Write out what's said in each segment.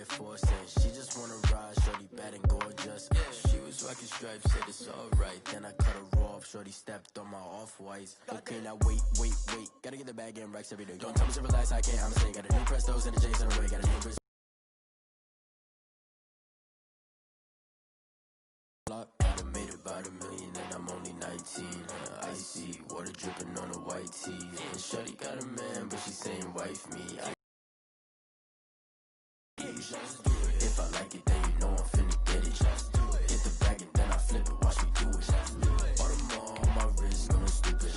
Air Force and she just wanna ride, shorty bad and gorgeous. She was rocking stripes, said it's alright. Then I cut her off, shorty stepped on my off-whites. Okay, now wait. Gotta get the bag and racks every day. Don't tell me to relax, I can't, I'm saying. Got a new Prestos and the J's on the way. Got a new Brizz. I made about $1 million and I'm only 19. Icy, water dripping on a white tee. And shorty got a man, but she saying wife me. If I like it, then you know I'm finna get it. Hit the bag and then I flip it, watch me do it. All them on my wrist, going stupid.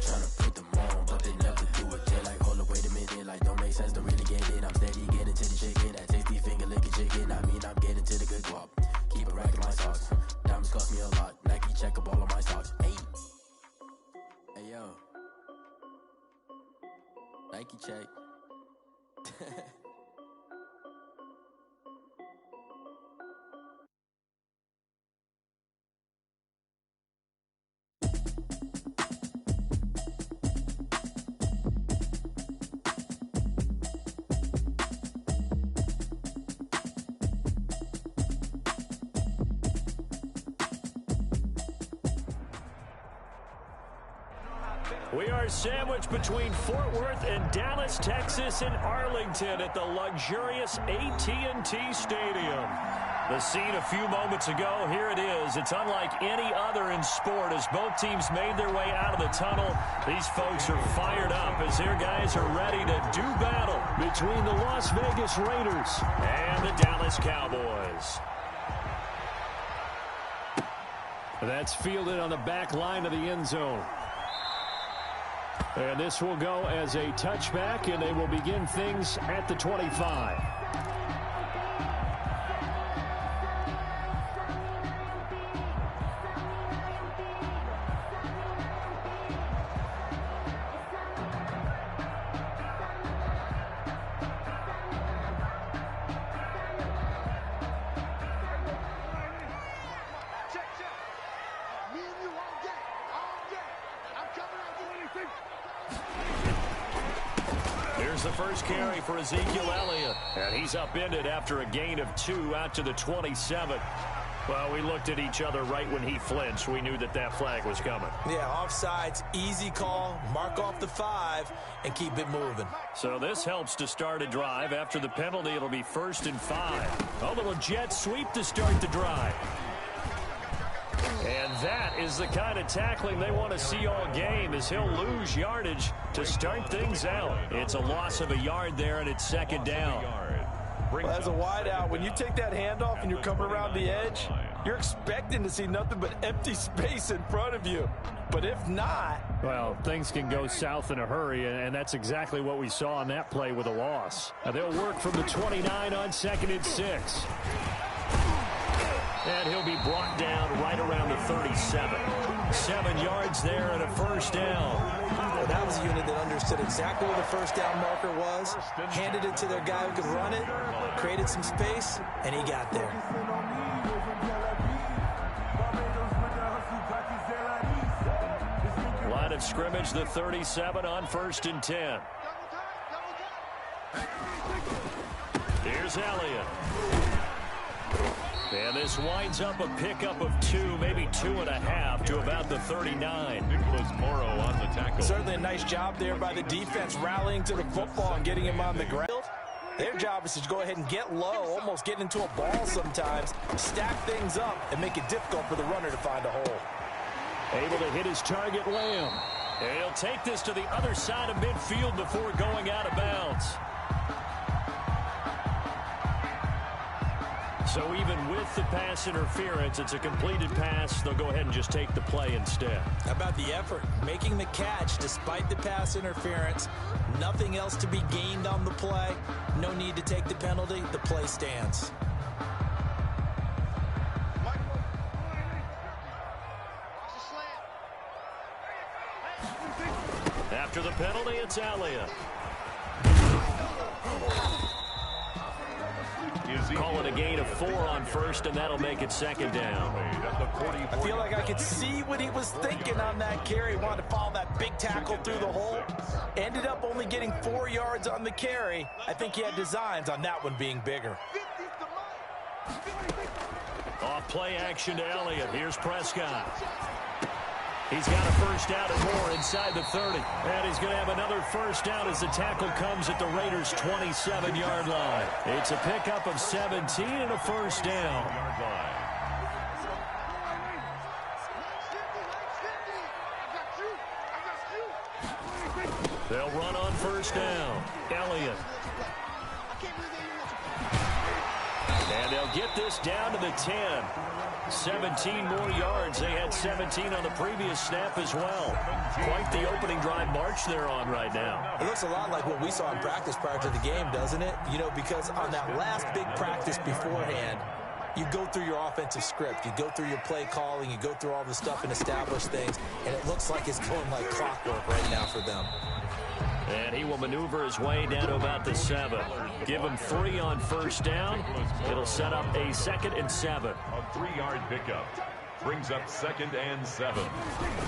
Tryna put them on, but they never do it. They're like, hold up, wait a minute, like don't make sense, don't really get it. I'm steady getting to the chicken, that tasty finger licking chicken. I mean, I'm getting to the good guap. Keep it racking my socks. Diamonds cost me a lot. Nike check up all of my stocks. Hey yo, Nike check. We are sandwiched between Fort Worth and Dallas, Texas, and Arlington at the luxurious AT&T Stadium. The scene a few moments ago, here it is. It's unlike any other in sport as both teams made their way out of the tunnel. These folks are fired up as their guys are ready to do battle between the Las Vegas Raiders and the Dallas Cowboys. That's fielded on the back line of the end zone. And this will go as a touchback, and they will begin things at the 25. Here's the first carry for Ezekiel Elliott. And he's upended after a gain of 2 out to the 27. Well, we looked at each other right when he flinched. We knew that that flag was coming. Yeah, offsides, easy call, mark off the 5, and keep it moving. So this helps to start a drive. After the penalty, it'll be 1st and 5. A little jet sweep to start the drive. And that is the kind of tackling they want to see all game, as he'll lose yardage to start things out. It's a loss of a yard there, and it's 2nd down. Well, as a wideout, when you take that handoff and you're coming around the edge, you're expecting to see nothing but empty space in front of you. But if not... Well, things can go south in a hurry, and that's exactly what we saw on that play with a loss. Now they'll work from the 29 on 2nd and 6. And he'll be brought down right around the 37. 7 yards there and a 1st down. Well, that was a unit that understood exactly where the 1st down marker was, handed it to their guy who could run it, created some space, and he got there. Line of scrimmage, the 37 on 1st and 10. Here's Elliott. And this winds up a pickup of 2, maybe 2.5 to about the 39. Nicholas Morrow on the tackle. Certainly a nice job there by the defense, rallying to the football and getting him on the ground. Their job is to go ahead and get low, almost get into a ball sometimes, stack things up, and make it difficult for the runner to find a hole. Able to hit his target, Lamb. And he'll take this to the other side of midfield before going out of bounds. So even with the pass interference, it's a completed pass. They'll go ahead and just take the play instead. How about the effort? Making the catch despite the pass interference. Nothing else to be gained on the play. No need to take the penalty. The play stands. After the penalty, it's Elliott. Call it a gain of 4 on first, and that'll make it second down. I feel like I could see what he was thinking on that carry. Wanted to follow that big tackle through the hole. Ended up only getting 4 yards on the carry. I think he had designs on that one being bigger. Off play action to Elliott. Here's Prescott. He's got a first down and more inside the 30. And he's going to have another first down as the tackle comes at the Raiders' 27-yard line. It's a pickup of 17 and a first down. They'll run on first down. Elliott. And they'll get this down to the 10. 17 more yards. They had 17 on the previous snap as well. Quite the opening drive march they're on right now. It looks a lot like what we saw in practice prior to the game, doesn't it? You know, because on that last big practice beforehand, you go through your offensive script. You go through your play calling. You go through all the stuff and establish things. And it looks like it's going like clockwork right now for them. And he will maneuver his way down to about the 7. Give him 3 on first down. It'll set up a 2nd and 7. A 3-yard pickup brings up 2nd and 7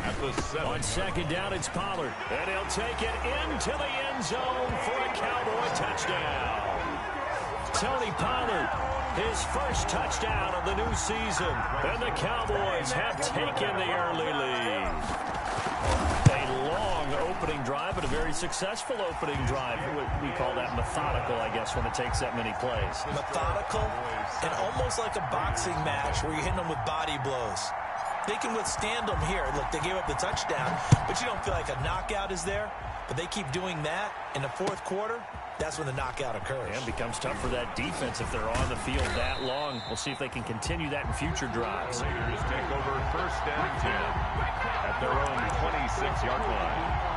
at the 7. On second down, it's Pollard. And he'll take it into the end zone for a Cowboy touchdown. Tony Pollard, his first touchdown of the new season. And the Cowboys have taken the early lead. A long opening drive, but a very successful opening drive. We call that methodical, I guess, when it takes that many plays. Methodical and almost like a boxing match where you're hitting them with body blows. They can withstand them here. Look, they gave up the touchdown, but you don't feel like a knockout is there. But they keep doing that in the fourth quarter. That's when the knockout occurs. And becomes tough for that defense if they're on the field that long. We'll see if they can continue that in future drives. Raiders take over first and 10 at their own 26-yard line.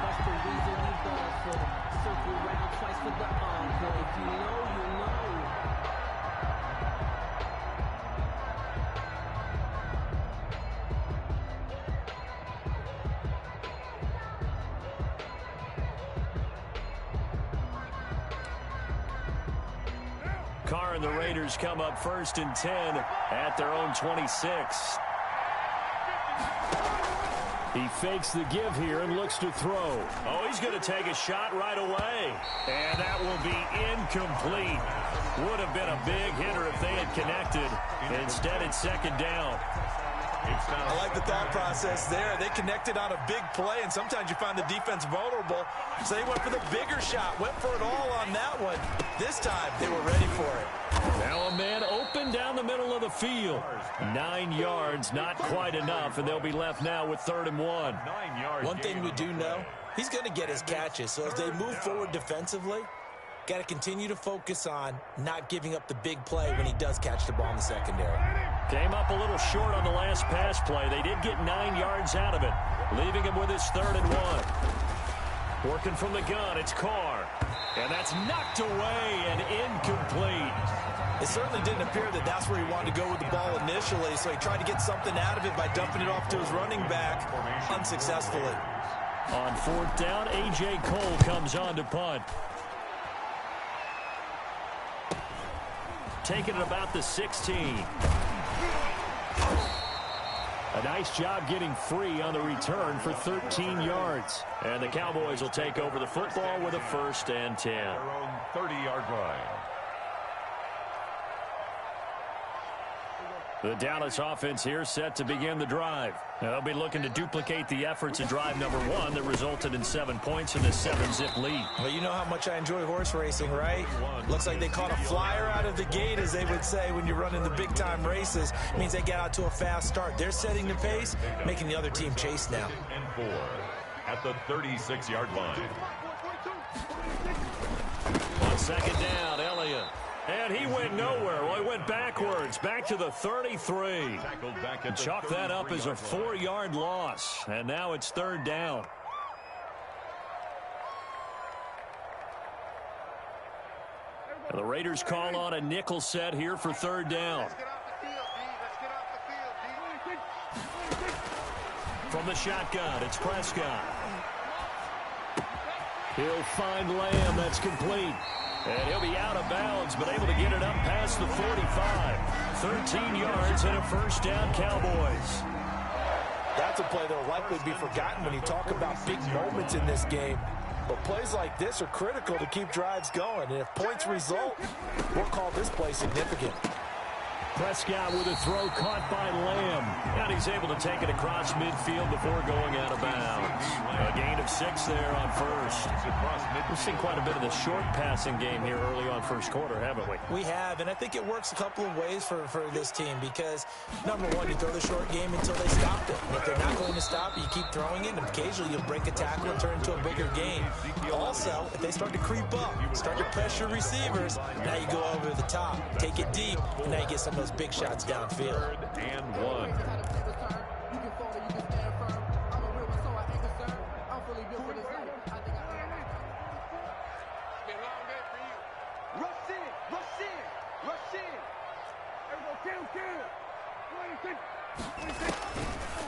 That's the reason we go for circle round twice for the encore. If you know, you know. Carr and the Raiders come up first and 10 at their own 26. He fakes the give here and looks to throw. Oh, he's going to take a shot right away. And that will be incomplete. Would have been a big hitter if they had connected. Instead, it's second down. I like the thought process there. They connected on a big play, and sometimes you find the defense vulnerable. So they went for the bigger shot, went for it all on that one. This time, they were ready for it. Now a man open down the middle of the field. 9 yards, not quite enough, and they'll be left now with 3rd and 1. 9 yards. One thing we do know, he's going to get his catches. So as they move forward defensively, got to continue to focus on not giving up the big play when he does catch the ball in the secondary. Came up a little short on the last pass play. They did get 9 yards out of it, leaving him with his 3rd and 1. Working from the gun, it's Carr. And that's knocked away and incomplete. It certainly didn't appear that that's where he wanted to go with the ball initially, so he tried to get something out of it by dumping it off to his running back unsuccessfully. On 4th down, A.J. Cole comes on to punt. Taking it about the 16. A nice job getting free on the return for 13 yards. And the Cowboys will take over the football with a 1st and 10. Their own 30-yard line. The Dallas offense here set to begin the drive. They'll be looking to duplicate the efforts in drive number 1 that resulted in 7 points in a 7-zip lead. Well, you know how much I enjoy horse racing, right? Looks like they caught a flyer out of the gate, as they would say when you're running the big-time races. It means they get out to a fast start. They're setting the pace, making the other team chase now. And 4 at the 36-yard line. On second down, Elliott. And he went nowhere. Well, he went backwards, back to the 33. Tackled back at the Chalk that up as a 33-yard 4-yard loss. And now it's 3rd down. And the Raiders call on a nickel set here for 3rd down. From the shotgun, it's Prescott. He'll find Lamb. That's complete. And he'll be out of bounds, but able to get it up past the 45. 13 yards and a first down, Cowboys. That's a play that will likely be forgotten when you talk about big moments in this game. But plays like this are critical to keep drives going. And if points result, we'll call this play significant. Prescott with a throw caught by Lamb. And he's able to take it across midfield before going out of bounds. A gain of 6 there on first. We've seen quite a bit of the short passing game here early on first quarter, haven't we? We have, and I think it works a couple of ways for this team because, number one, you throw the short game until they stop it. And if they're not going to stop it, you keep throwing it, and occasionally you'll break a tackle and turn into a bigger gain. Also, if they start to creep up, start to pressure receivers, now you go over the top, take it deep, and now you get some of those big shots downfield. 3rd and 1.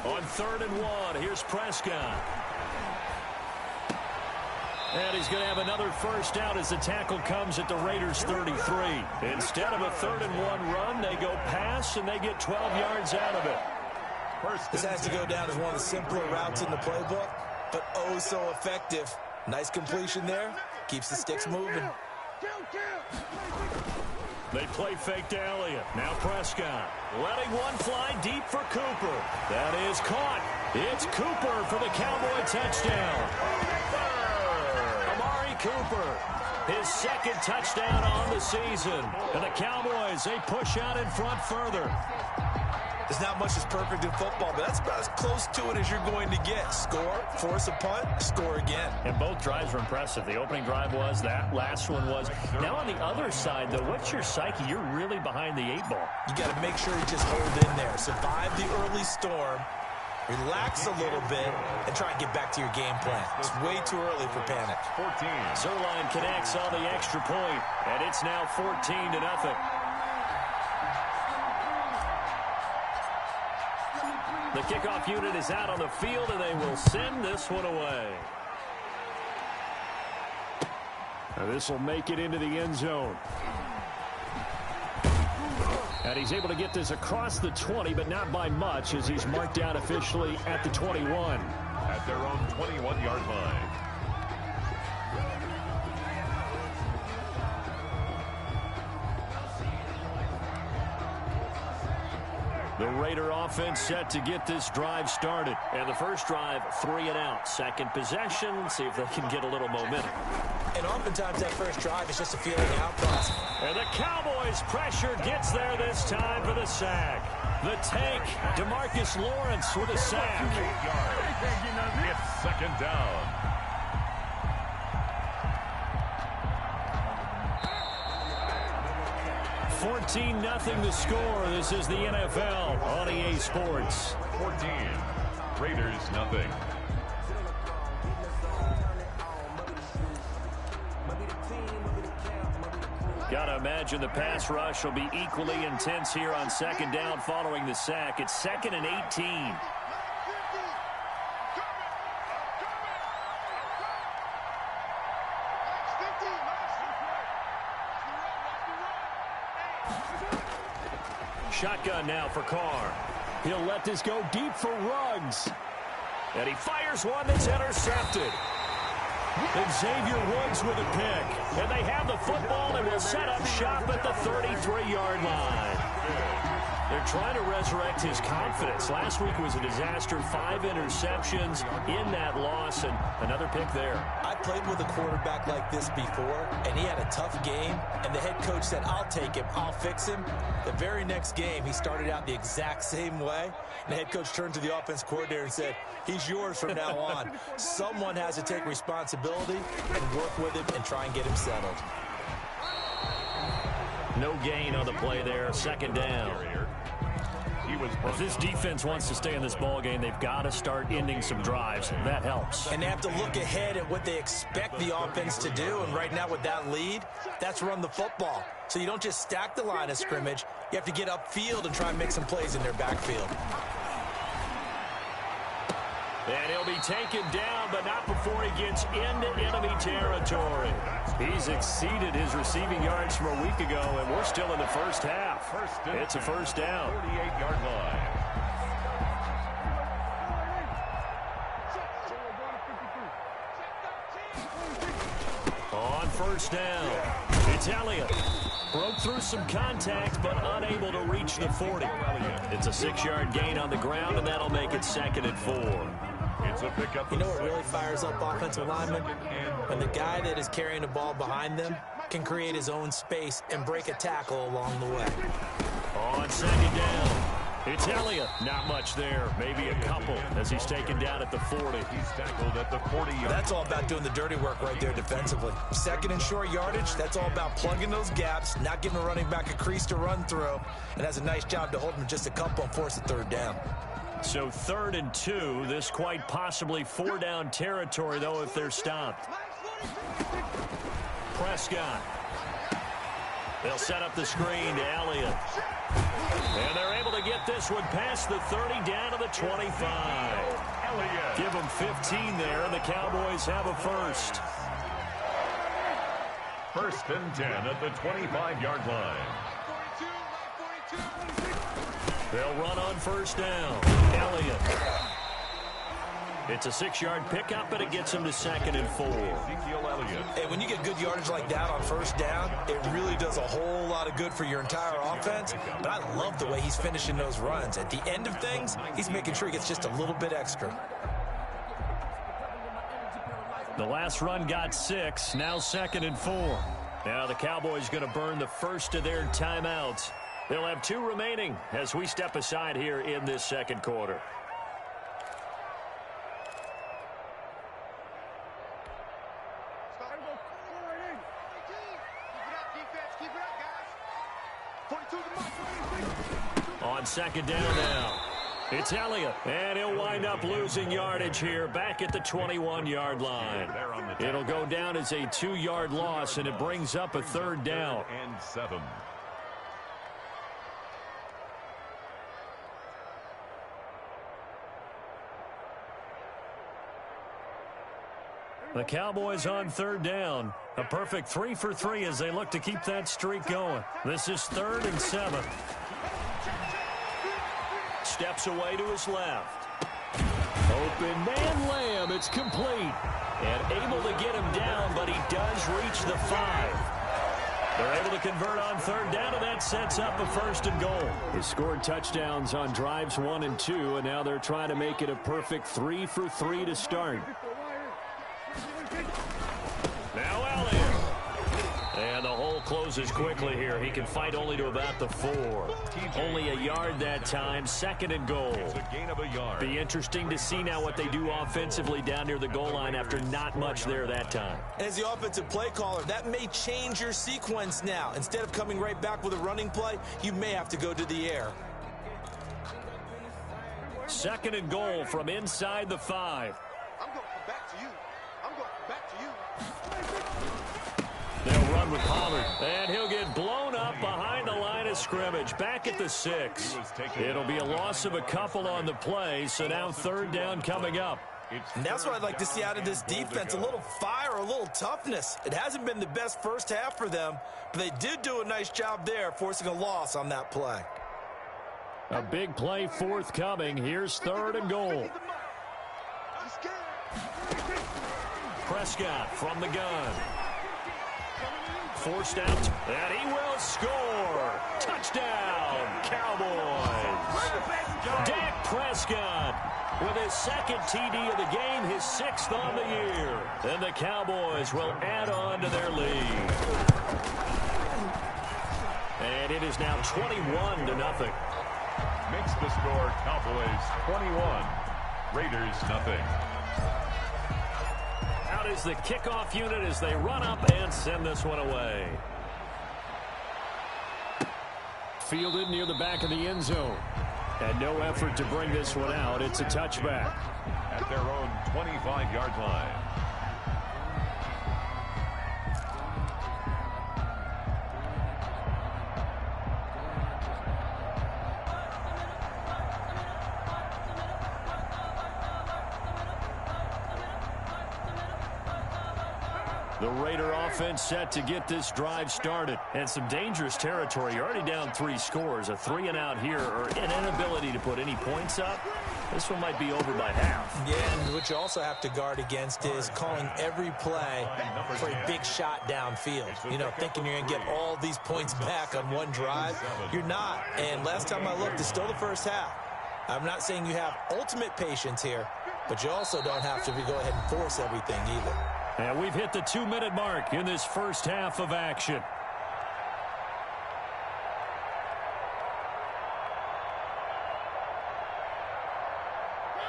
On 3rd and 1, here's Prescott. And he's going to have another first down as the tackle comes at the Raiders' 33. Instead of a 3rd and 1 run, they go pass, and they get 12 yards out of it. This has to go down as one of the simpler routes in the playbook, but oh so effective. Nice completion there. Keeps the sticks moving. They play fake to Elliott. Now Prescott letting one fly deep for Cooper. That is caught. It's Cooper for the Cowboy touchdown. Amari Cooper, his 2nd touchdown on the season. And the Cowboys, they push out in front further. There's not much that's perfect in football, but that's about as close to it as you're going to get. Score, force a punt, score again. And both drives were impressive. The opening drive was, that last one was. Now on the other side, though, what's your psyche? You're really behind the 8 ball. You got to make sure you just hold in there. Survive the early storm, relax a little bit, and try and get back to your game plan. It's way too early for panic. 14. Zerline connects on the extra point, and it's now 14-0. The kickoff unit is out on the field, and they will send this one away. Now this will make it into the end zone. And he's able to get this across the 20, but not by much, as he's marked down officially at the 21. At their own 21-yard line. The Raider offense set to get this drive started. And the first drive, 3 and out. Second possession, see if they can get a little momentum. And oftentimes that first drive is just a feeling out process. And the Cowboys' pressure gets there this time for the sack. The tank, DeMarcus Lawrence with a sack. 8 yards. It's 2nd down. $14-0 the score. This is the NFL on EA Sports. 14. Raiders nothing. Gotta imagine the pass rush will be equally intense here on 2nd down following the sack. It's 2nd and 18. Shotgun now for Carr. He'll let this go deep for Ruggs. And he fires one that's intercepted. Xavier Woods with a pick. And they have the football and will set up shop at the 33-yard line. They're trying to resurrect his confidence. Last week was a disaster. 5 interceptions in that loss, and another pick there. I played with a quarterback like this before, and he had a tough game, and the head coach said, I'll take him, I'll fix him. The very next game, he started out the exact same way. And the head coach turned to the offense coordinator and said, he's yours from now on. Someone has to take responsibility and work with him and try and get him settled. No gain on the play there. 2nd down. If this defense wants to stay in this ball game, they've got to start ending some drives. That helps. And they have to look ahead at what they expect the offense to do. And right now with that lead, that's run the football. So you don't just stack the line of scrimmage. You have to get upfield and try and make some plays in their backfield. And he'll be taken down, but not before he gets into enemy territory. He's exceeded his receiving yards from a week ago, and we're still in the first half. It's a first down. 48-yard line. On first down, it's Elliott. Broke through some contact, but unable to reach the 40. It's a 6-yard gain on the ground, and that'll make it 2nd and 4. It's a pickup. You know what really fires up offensive linemen? When the guy that is carrying the ball behind them can create his own space and break a tackle along the way. On 2nd down, it's Elliott. Not much there, maybe a couple as he's taken down at the 40. He's tackled at the 40-yard. That's all about doing the dirty work right there defensively. 2nd and short yardage, that's all about plugging those gaps, not giving a running back a crease to run through, and has a nice job to hold him just a couple and force a 3rd down. So 3rd and 2, this quite possibly 4-down territory, though, if they're stopped. Prescott. They'll set up the screen to Elliott. And they're able to get this one past the 30 down to the 25. Elliott. Give them 15 there, and the Cowboys have a first. 1st and 10 at the 25-yard line. They'll run on first down. Elliott. It's a 6-yard pickup, and it gets him to 2nd and 4. Ezekiel Elliott. Hey, when you get good yardage like that on first down, it really does a whole lot of good for your entire offense. But I love the way he's finishing those runs. At the end of things, he's making sure he gets just a little bit extra. The last run got 6, now 2nd and 4. Now the Cowboys going to burn the first of their timeouts. They'll have 2 remaining as we step aside here in this 2nd quarter. On 2nd down now, it's Elliott, and he'll wind up losing yardage here back at the 21-yard line. It'll go down as a 2-yard loss, and it brings up a 3rd down. And 7. The Cowboys on 3rd down. A perfect 3 for 3 as they look to keep that streak going. This is 3rd and 7. Steps away to his left. Open man Lamb. It's complete. And able to get him down, but he does reach the 5. They're able to convert on 3rd down, and that sets up a 1st and goal. They scored touchdowns on drives 1 and 2, and now they're trying to make it a perfect 3 for 3 to start. Now Elliott. And the hole closes quickly here. He can fight only to about the 4. Only a yard that time. 2nd and goal. It's a gain of a yard. Be interesting to see now what they do offensively down near the goal line after not much there that time. As the offensive play caller, that may change your sequence now. Instead of coming right back with a running play, you may have to go to the air. 2nd and goal from inside the 5. I'm going back to you. I'm going back to you. They'll run with Pollard, and he'll get blown up behind the line of scrimmage. Back at the 6. It'll be a loss of a couple on the play, so now 3rd down coming up. And that's what I'd like to see out of this defense, a little fire, a little toughness. It hasn't been the best first half for them, but they did do a nice job there, forcing a loss on that play. A big play forthcoming. Here's 3rd and goal. Prescott from the gun. Forced out, and he will score. Touchdown, Cowboys. Dak Prescott with his 2nd TD of the game, his 6th on the year. And the Cowboys will add on to their lead. And it is now 21-0. Makes the score Cowboys 21. Raiders nothing. Out is the kickoff unit as they run up and send this one away. Fielded near the back of the end zone. And no effort to bring this one out. It's a touchback. At their own 25-yard line. The Raider offense set to get this drive started. And some dangerous territory. You're already down 3 scores. A 3 and out here, or an inability to put any points up. This one might be over by half. Yeah, and what you also have to guard against is calling every play for a big shot downfield. You know, thinking you're going to get all these points back on one drive. You're not. And last time I looked, it's still the first half. I'm not saying you have ultimate patience here, but you also don't have to go ahead and force everything either. And we've hit the 2-minute mark in this first half of action.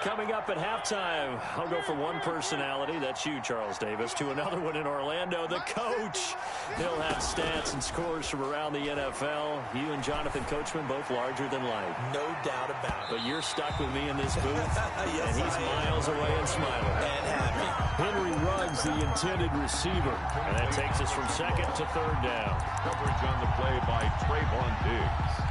Coming up at halftime, I'll go from one personality, that's you, Charles Davis, to another one in Orlando, the coach. He'll have stats and scores from around the NFL. You and Jonathan Coachman, both larger than life. No doubt about it. But you're stuck with me in this booth, Yes, and he's miles away and smiling. And happy. Henry Ruggs, the intended receiver. And that takes us from second to third down. Coverage on the play by Trayvon Diggs.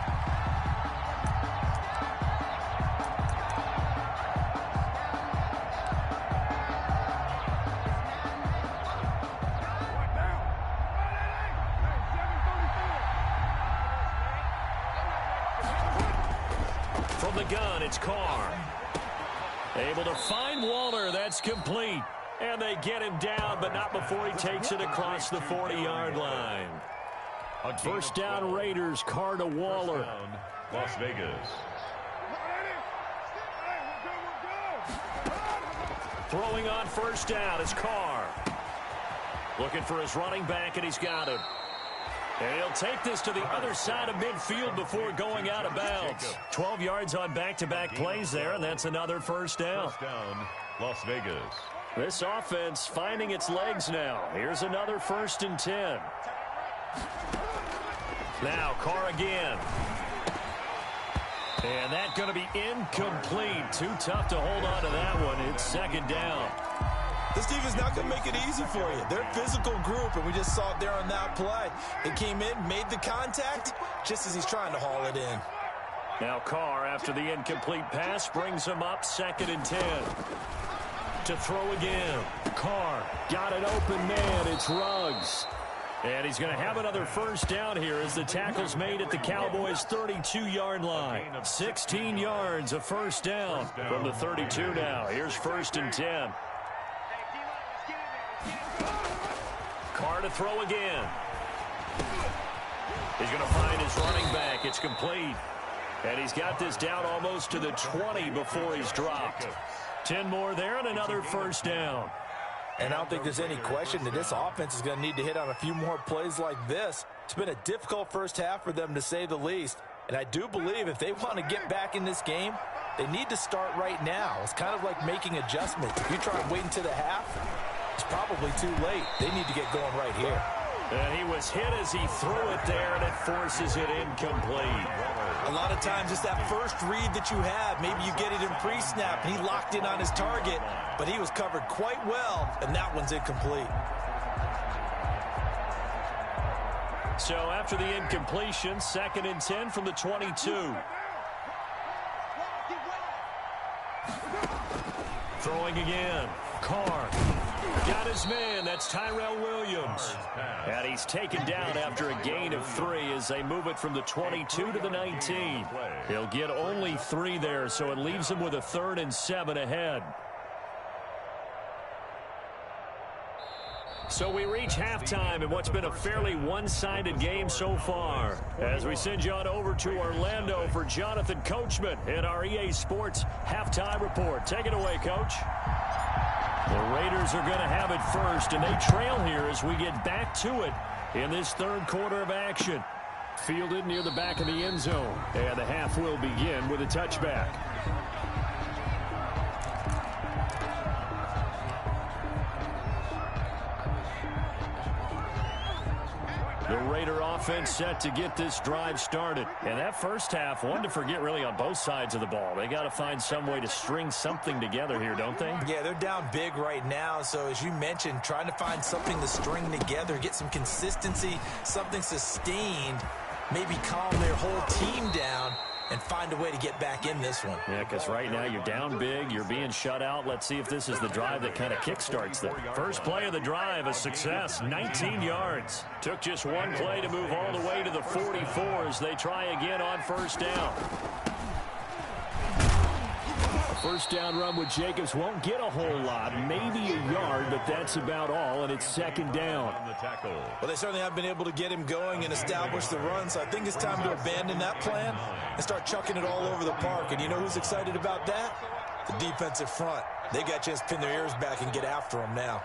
From the gun, it's Carr. Able to find Waller. That's complete. And they get him down, but not before he takes it across the 40-yard line. First down, Raiders. Carr to Waller. Down, Las Vegas. Throwing on first down is Carr. Looking for his running back, and he's got him. And he'll take this to the other side of midfield before going out of bounds. 12 yards on back-to-back plays there, and that's another first down. First down, Las Vegas. This offense finding its legs now. Here's another 1st and 10. Now Carr again. And that's going to be incomplete. Too tough to hold on to that one. It's second down. This defense not going to make it easy for you. They're a physical group, and we just saw it there on that play. They came in, made the contact, just as he's trying to haul it in. Now Carr, after the incomplete pass, brings him up 2nd and 10. To throw again. Carr got an open man. It's Ruggs. And he's going to have another first down here as the tackle's made at the Cowboys' 32-yard line. 16 yards, a first down from the 32 now. Here's 1st and 10. Carr to throw again. He's going to find his running back. It's complete. And he's got this down almost to the 20 before he's dropped. 10 more there and another first down. And I don't think there's any question that this offense is going to need to hit on a few more plays like this. It's been a difficult first half for them, to say the least. And I do believe if they want to get back in this game, they need to start right now. It's kind of like making adjustments. If you try and wait until the half, it's probably too late. They need to get going right here. And he was hit as he threw it there, and it forces it incomplete. A lot of times it's that first read that you have. Maybe you get it in pre-snap, and he locked in on his target, but he was covered quite well, and that one's incomplete. So after the incompletion, 2nd and 10 from the 22. Throwing again. Carr got his man. That's Tyrell Williams. And he's taken down after a gain of 3 as they move it from the 22 to the 19. He'll get only 3 there, so it leaves him with a 3rd and 7 ahead. So we reach halftime in what's been a fairly one-sided game so far. As we send you on over to Orlando for Jonathan Coachman in our EA Sports Halftime Report. Take it away, Coach. The Raiders are going to have it first, and they trail here as we get back to it in this 3rd quarter of action. Fielded near the back of the end zone, and the half will begin with a touchback. The Raider offense set to get this drive started. And that first half, one to forget really on both sides of the ball. They got to find some way to string something together here, don't they? Yeah, they're down big right now. So as you mentioned, trying to find something to string together, get some consistency, something sustained, maybe calm their whole team down. and find a way to get back in this one. Yeah, because right now you're down big, you're being shut out. Let's see if this is the drive that kind of kickstarts them. First play of the drive, a success, 19 yards. Took just one play to move all the way to the 44 as they try again on first down. First down run with Jacobs won't get a whole lot, maybe a yard, but that's about all, and it's second down. Well, they certainly have been able to get him going and establish the run, so I think it's time to abandon that plan and start chucking it all over the park. And you know who's excited about that? The defensive front. They got a chance to pin their ears back and get after him now.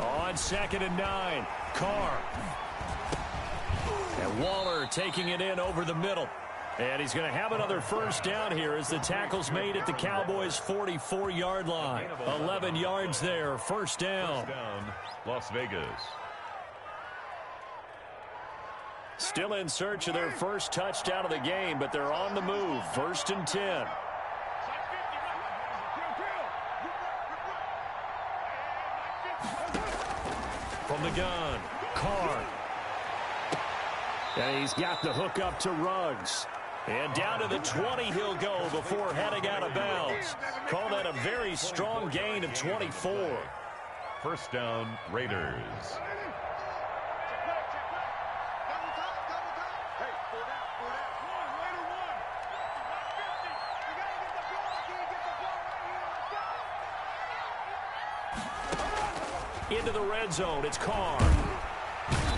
On 2nd and 9, Carr. And Waller taking it in over the middle. And he's going to have another first down here as the tackle's made at the Cowboys' 44-yard line. 11 yards there, first down. Las Vegas. Still in search of their first touchdown of the game, but they're on the move. 1st and 10. From the gun, Carr. And he's got the hook up to Ruggs. And down to the 20 he'll go before heading out of bounds. Call that a very strong gain of 24. First down, Raiders. Into the red zone, it's Carr.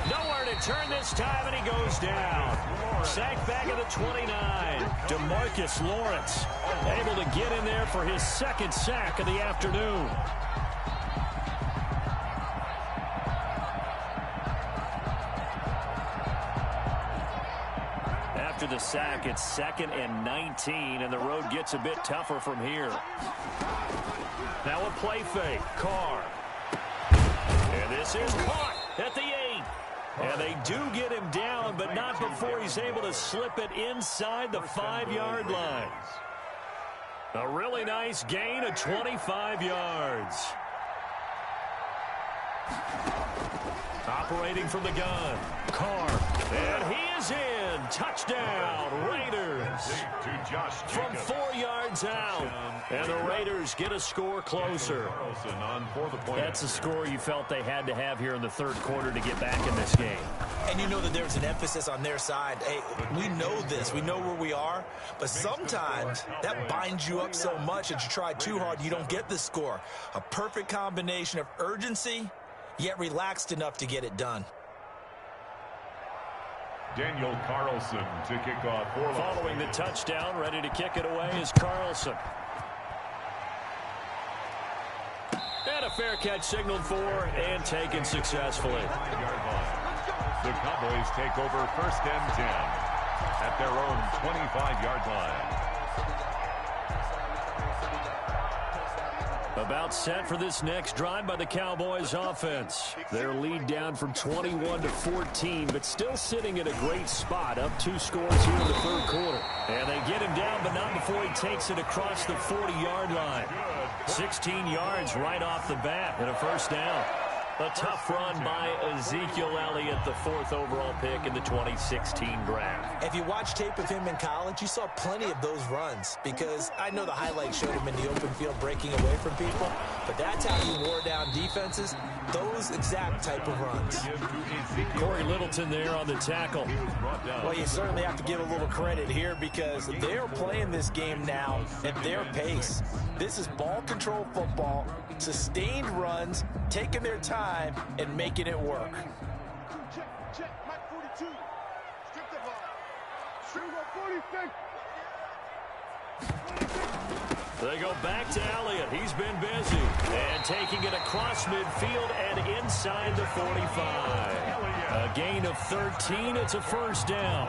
Nowhere to turn this time, and he goes down. Sacked back at the 29. DeMarcus Lawrence able to get in there for his second sack of the afternoon. After the sack, it's 2nd and 19, and the road gets a bit tougher from here. Now a play fake, Carr. And this is caught at the 8. And they do get him down, but not before he's able to slip it inside the 5-yard line. A really nice gain of 25 yards. Operating from the gun, Carr. And he is in. Touchdown, Raiders. From 4 yards out. And the Raiders get a score closer. That's a score you felt they had to have here in the third quarter to get back in this game. And you know that there's an emphasis on their side. Hey, we know this. We know where we are. But sometimes that binds you up so much that you try too hard, you don't get the score. A perfect combination of urgency, yet relaxed enough to get it done. Daniel Carlson to kick off. Following the touchdown, ready to kick it away is Carlson. And a fair catch signaled for and taken successfully. The Cowboys take over 1st and 10 at their own 25-yard line. About set for this next drive by the Cowboys offense. Their lead down from 21 to 14, but still sitting at a great spot, up 2 scores here in the third quarter. And they get him down, but not before he takes it across the 40-yard line. 16 yards right off the bat and a first down. A tough run by Ezekiel Elliott, the 4th overall pick in the 2016 draft. If you watch tape of him in college, you saw plenty of those runs, because I know the highlights showed him in the open field breaking away from people, but that's how he wore down defenses, those exact type of runs. Corey Littleton there on the tackle. Well, you certainly have to give a little credit here, because they're playing this game now at their pace. This is ball control football, sustained runs, taking their time and making it work. Check, Mike 42. Strip the ball. Strip 46. They go back to Elliott. He's been busy. And taking it across midfield and inside the 45. A gain of 13. It's a first down.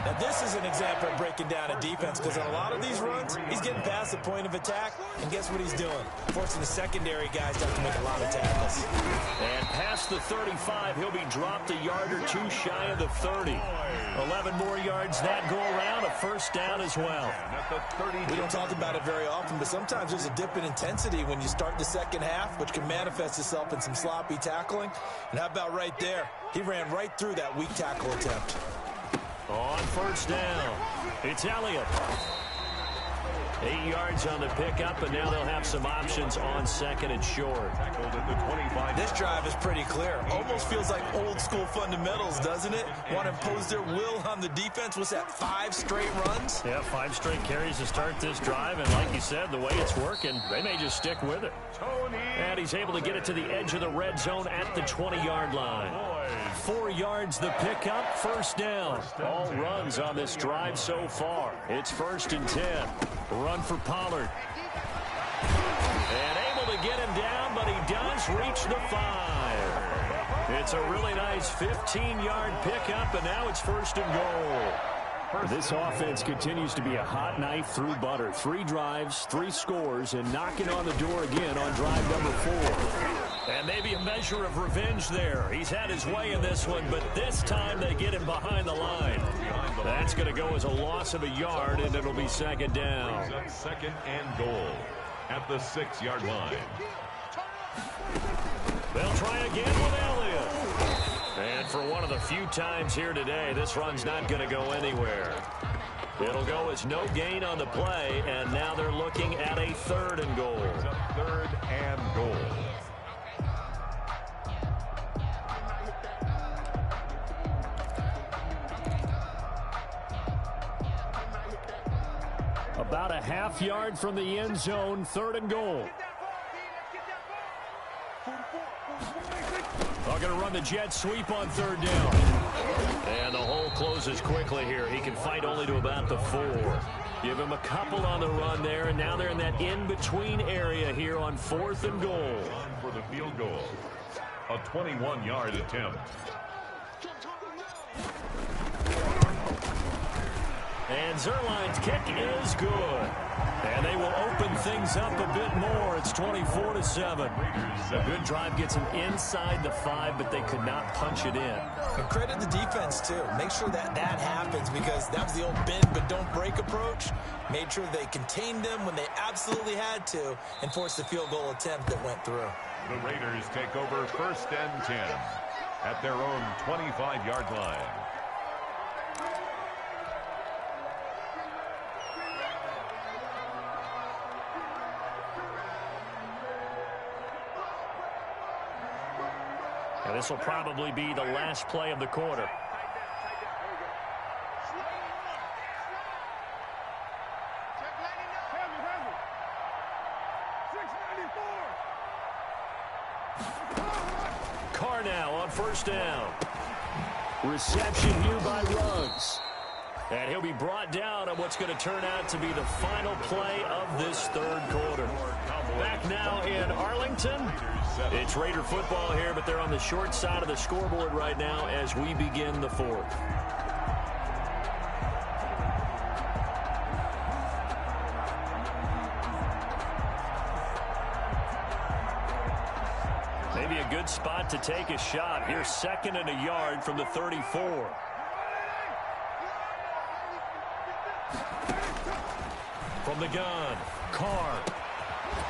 Now, this is an example of breaking down a defense because on a lot of these runs, he's getting past the point of attack, and guess what he's doing? Forcing the secondary guys to have to make a lot of tackles. And past the 35, he'll be dropped a yard or two shy of the 30. 11 more yards that go around, a first down as well. We don't talk about it very often, but sometimes there's a dip in intensity when you start the second half, which can manifest itself in some sloppy tackling. And how about right there? He ran right through that weak tackle attempt. On first down, it's Elliott. 8 yards on the pickup, and now they'll have some options on second and short. This drive is pretty clear. Almost feels like old school fundamentals, doesn't it? Want to impose their will on the defense. What's that, 5 straight runs? Yeah, 5 straight carries to start this drive, and like you said, the way it's working, they may just stick with it. And he's able to get it to the edge of the red zone at the 20-yard line. 4 yards the pickup, first down. All runs on this drive so far. It's 1st and 10. Run for Pollard. And able to get him down, but he does reach the 5. It's a really nice 15-yard pickup, and now it's 1st and goal. This offense continues to be a hot knife through butter. 3 drives, 3 scores, and knocking on the door again on drive number 4. And maybe a measure of revenge there. He's had his way in this one, but this time they get him behind the line. That's going to go as a loss of a yard, and it'll be 2nd down. 2nd and goal at the 6-yard line. They'll try again with Elliott. And for one of the few times here today, this run's not going to go anywhere. It'll go as no gain on the play, and now they're looking at a 3rd and goal. 3rd and goal. About a half yard from the end zone, 3rd and goal. They're going to run the jet sweep on 3rd down. And the hole closes quickly here. He can fight only to about the 4. Give him a couple on the run there, and now they're in that in-between area here on 4th and goal. For the field goal, a 21-yard attempt. And Zerline's kick is good. And they will open things up a bit more. It's 24-7. A good drive gets them inside the 5, but they could not punch it in. And credit the defense, too. Make sure that happens because that was the old bend but don't break approach. Made sure they contained them when they absolutely had to and forced the field goal attempt that went through. The Raiders take over 1st and 10 at their own 25-yard line. And this will probably be the last play of the quarter. Carr now on 1st down. Reception here by Ruggs. And he'll be brought down on what's going to turn out to be the final play of this 3rd quarter. Back now in Arlington. It's Raider football here, but they're on the short side of the scoreboard right now as we begin the 4th. Maybe a good spot to take a shot. Here's 2nd and a yard from the 34. From the gun, Carr.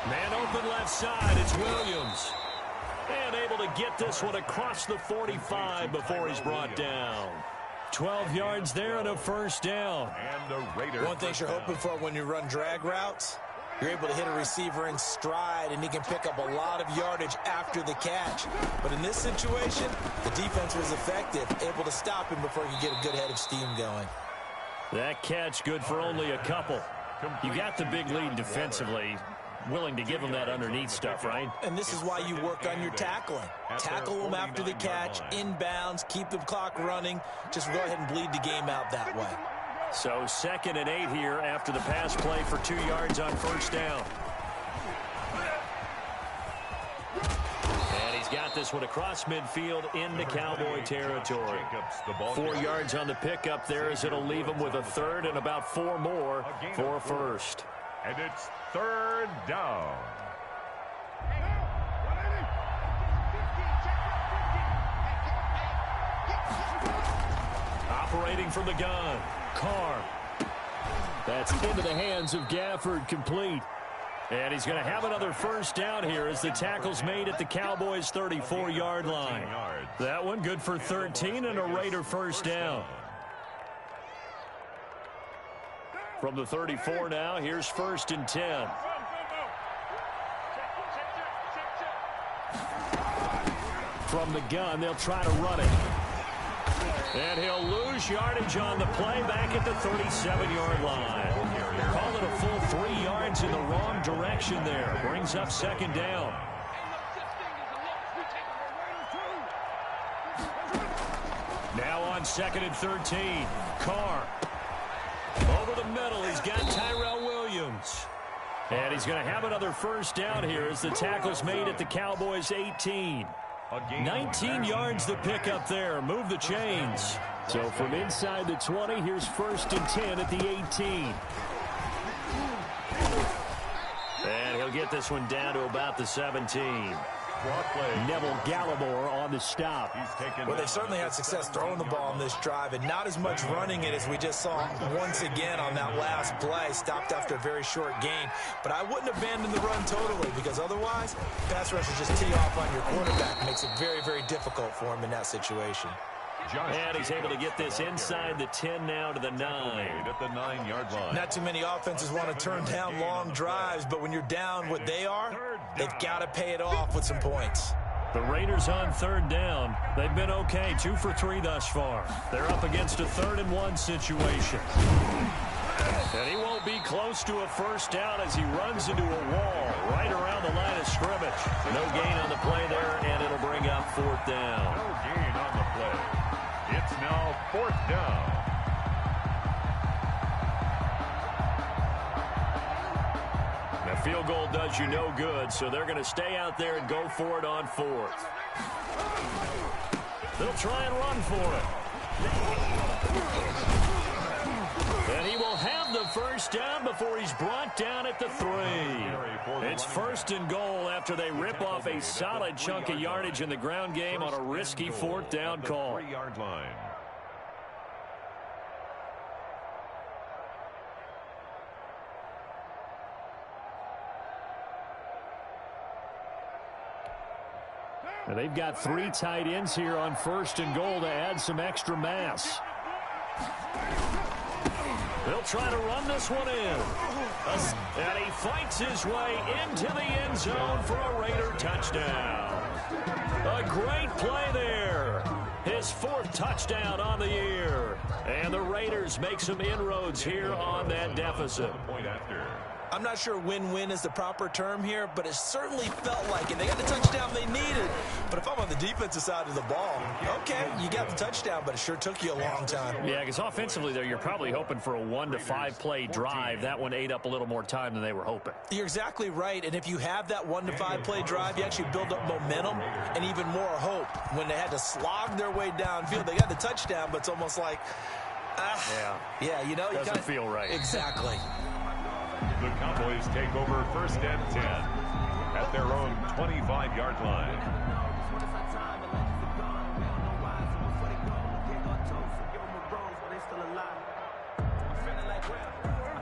Man open left side, it's Williams. And able to get this one across the 45 before he's brought down. 12 yards there and a 1st down. And the Raiders. One thing you're hoping for when you run drag routes, you're able to hit a receiver in stride, and he can pick up a lot of yardage after the catch. But in this situation, the defense was effective, able to stop him before he could get a good head of steam going. That catch good for only a couple. You got the big lead defensively. Willing to give them that underneath stuff, right? And this is why you work on your tackling. Tackle them after the catch, inbounds, keep the clock running. Just go ahead and bleed the game out that way. So 2nd and 8 here after the pass play for 2 yards on 1st down. And he's he's got this one across midfield into Cowboy territory. 4 yards on the pickup there as it'll leave him with a third and about 4 more for a first. And it's third down. Operating from the gun, Carr. That's into the hands of Gafford, complete. And he's going to have another first down here as the tackle's made at the Cowboys' 34-yard line. That one good for 13 and a Raider first down. From the 34 now, here's 1st and 10. From the gun, they'll try to run it. And he'll lose yardage on the play back at the 37-yard line. Call it a full 3 yards in the wrong direction there. Brings up 2nd down. Now on 2nd and 13. Carr. Over the middle, he's got Tyrell Williams. And he's going to have another first down here as the tackle's made at the Cowboys' 18. 19 yards the pickup there. Move the chains. So from inside the 20, here's 1st and 10 at the 18. And he'll get this one down to about the 17. Neville Gallimore on the stop. Well, they've certainly had success throwing the ball on this drive, and not as much running it as we just saw once again on that last play. Stopped after a very short gain. But I wouldn't abandon the run totally, because otherwise, pass rushers just tee off on your quarterback. Makes it very, very difficult for him in that situation. And he's able to get this inside the 10 now to the 9. At the 9-yard line. Not too many offenses want to turn down long drives, but when you're down what they are, they've got to pay it off with some points. The Raiders on 3rd down. They've been okay, 2 for 3 thus far. They're up against a 3rd and 1 situation. And he won't be close to a first down as he runs into a wall right around the line of scrimmage. No gain on the play there, and it'll bring up 4th down. No gain on the play. It's now 4th down. The field goal does you no good, so they're going to stay out there and go for it on 4th. They'll try and run for it. And he will have the first down before he's brought down at the 3. It's 1st and goal after they rip off a solid chunk of yardage in the ground game on a risky 4th down call. 3-yard line. And they've got 3 tight ends here on 1st and goal to add some extra mass. They'll try to run this one in. And he fights his way into the end zone for a Raider touchdown. A great play there. His 4th touchdown on the year. And the Raiders make some inroads here on that deficit. I'm not sure win-win is the proper term here, but it certainly felt like it. They got the touchdown they needed. But if I'm on the defensive side of the ball, okay, you got the touchdown, but it sure took you a long time. Yeah, because offensively there, you're probably hoping for a 1 to 5 play drive. That one ate up a little more time than they were hoping. You're exactly right, and if you have that 1 to 5 play drive, you actually build up momentum and even more hope. When they had to slog their way downfield, they got the touchdown, but it's almost like, yeah, you know. Doesn't feel right. Exactly. The Cowboys take over 1st and 10 at their own 25-yard line.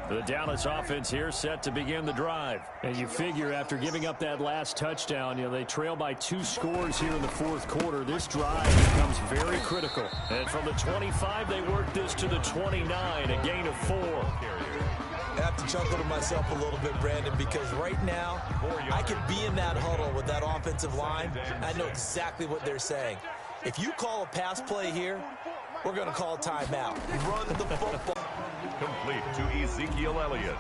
The Dallas offense here set to begin the drive. And you figure after giving up that last touchdown, they trail by 2 scores here in the 4th quarter. This drive becomes very critical. And from the 25, they work this to the 29, a gain of 4. I have to chuckle to myself a little bit, Brandon, because right now I could be in that huddle with that offensive line. I know exactly what they're saying. If you call a pass play here, we're going to call a timeout. Run the football. Complete to Ezekiel Elliott.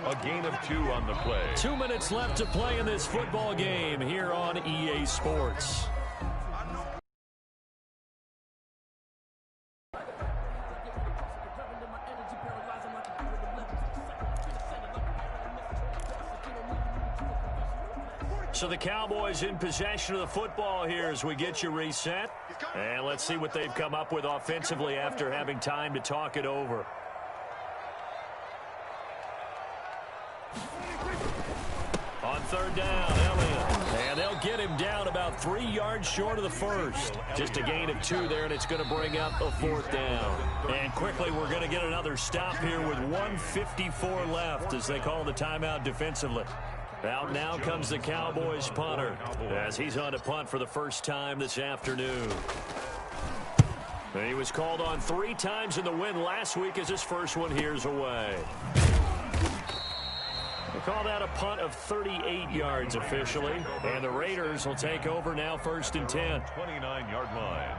A gain of 2 on the play. 2 minutes left to play in this football game here on EA Sports. So the Cowboys in possession of the football here as we get you reset. And let's see what they've come up with offensively after having time to talk it over. On third down, Elliott. And they'll get him down about 3 yards short of the first. Just a gain of 2 there, and it's going to bring up a 4th down. And quickly, we're going to get another stop here with 1:54 left as they call the timeout defensively. Out now comes the Cowboys punter as he's on to punt for the first time this afternoon. He was called on 3 times in the win last week as his first one here's away. They call that a punt of 38 yards officially. And the Raiders will take over now 1st and 10. 29-yard line.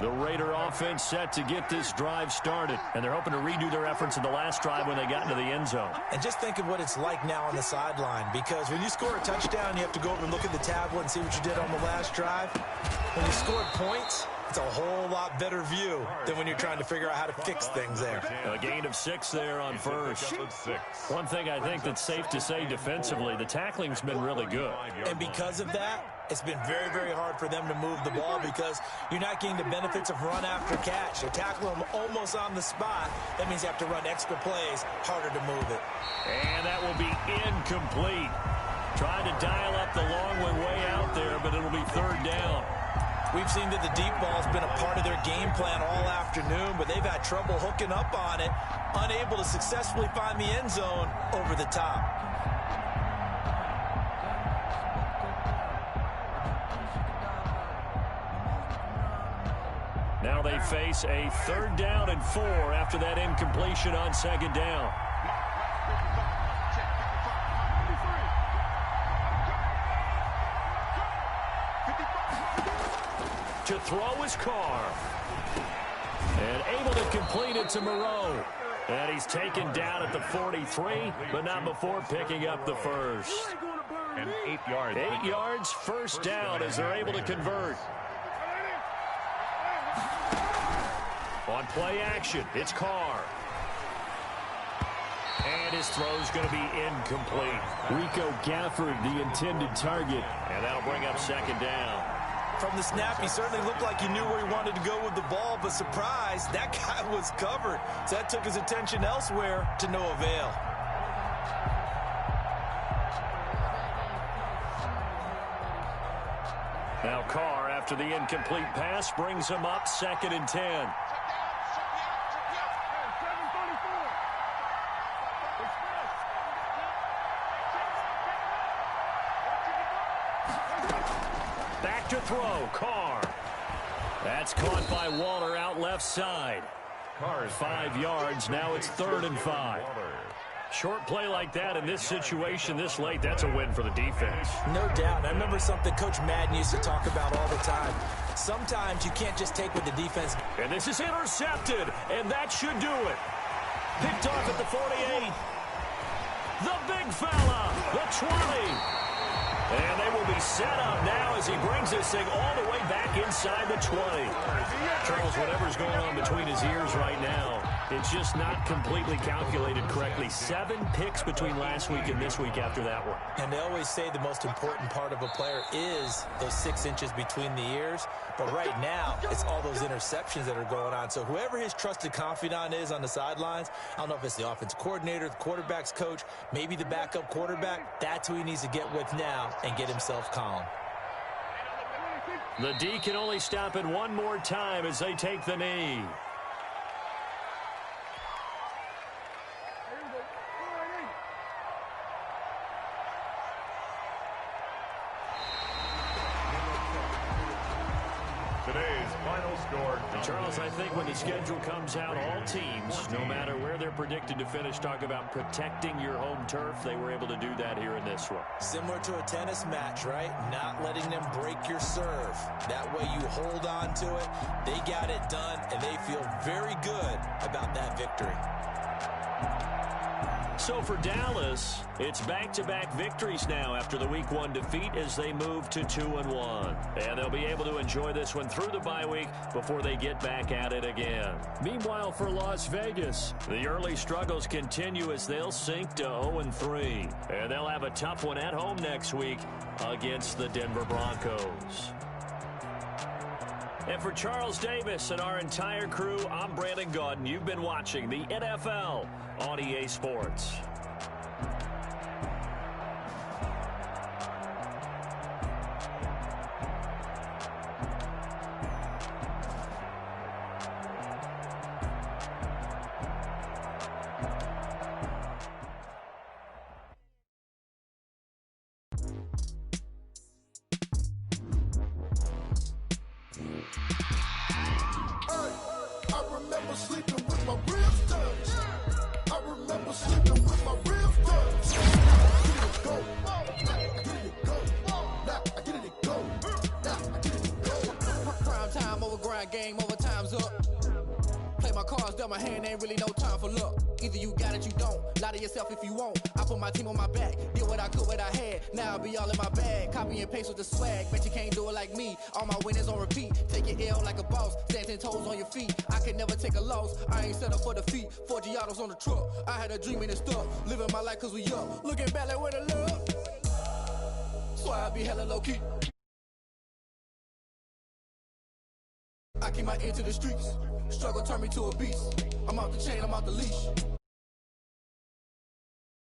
The Raider offense set to get this drive started. And they're hoping to redo their efforts in the last drive when they got into the end zone. And just think of what it's like now on the sideline, because when you score a touchdown, you have to go over and look at the tablet and see what you did on the last drive. When you scored points, it's a whole lot better view than when you're trying to figure out how to fix things there. A gain of 6 there on first. One thing I think that's safe to say defensively, the tackling's been really good. And because of that, it's been very, very hard for them to move the ball because you're not getting the benefits of run after catch. You tackle them almost on the spot. That means you have to run extra plays, harder to move it. And that will be incomplete. Trying to dial up the long one way out there, but it'll be 3rd down. We've seen that the deep ball's been a part of their game plan all afternoon, but they've had trouble hooking up on it, unable to successfully find the end zone over the top. Now they face a 3rd down and 4 after that incompletion on 2nd down. To throw is Carr. And able to complete it to Moreau. And he's taken down at the 43, but not before picking up the first. And 8 yards. 8 yards, 1st down as they're able to convert. On play action, it's Carr. And his throw's going to be incomplete. Rico Gafford, the intended target. And that'll bring up 2nd down. From the snap, he certainly looked like he knew where he wanted to go with the ball, but surprise, that guy was covered. So that took his attention elsewhere to no avail. Now Carr, after the incomplete pass, brings him up 2nd and 10. Back to throw, Carr. That's caught by Waller out left side. Carr's 5 yards, now it's 3rd and 5. Short play like that in this situation this late, that's a win for the defense. No doubt. I remember something Coach Madden used to talk about all the time. Sometimes you can't just take what the defense... And this is intercepted, and that should do it. Picked off at the 48. The big fella, the 20. And they will be set up now as he brings this thing all the way back inside the 20. Charles, whatever's going on between his ears right now, it's just not completely calculated correctly. 7 picks between last week and this week after that one. And they always say the most important part of a player is those 6 inches between the ears. But right now, it's all those interceptions that are going on. So whoever his trusted confidant is on the sidelines, I don't know if it's the offensive coordinator, the quarterback's coach, maybe the backup quarterback, that's who he needs to get with now and get himself calm. The D can only stop it one more time as they take the knee. Today's final score. Charles, I think when the schedule comes out, all teams, no matter where they're predicted to finish, talk about protecting your home turf. They were able to do that here in this one. Similar to a tennis match, right? Not letting them break your serve. That way you hold on to it. They got it done, and they feel very good about that victory. So for Dallas, it's back-to-back victories now after the Week 1 defeat as they move to 2-1. And they'll be able to enjoy this one through the bye week before they get back at it again. Meanwhile, for Las Vegas, the early struggles continue as they'll sink to 0-3. And they'll have a tough one at home next week against the Denver Broncos. And for Charles Davis and our entire crew, I'm Brandon Gaudin. You've been watching the NFL on EA Sports. Game over, time's up. Play my cards, dealt my hand, ain't really no time for luck. Either you got it, you don't. Lie to yourself if you won't. I put my team on my back, did what I could, what I had. Now I'll be all in my bag. Copy and paste with the swag. Bet you can't do it like me. All my winners on repeat. Take your L like a boss. Stand 10 toes on your feet. I could never take a loss. I ain't set up for defeat. 4 Giottos on the truck. I had a dream and it stuck. Living my life cause we up. Looking back like where the love. So I be hella low key. I keep my ear to the streets. Struggle turned me to a beast. I'm out the chain, I'm out the leash.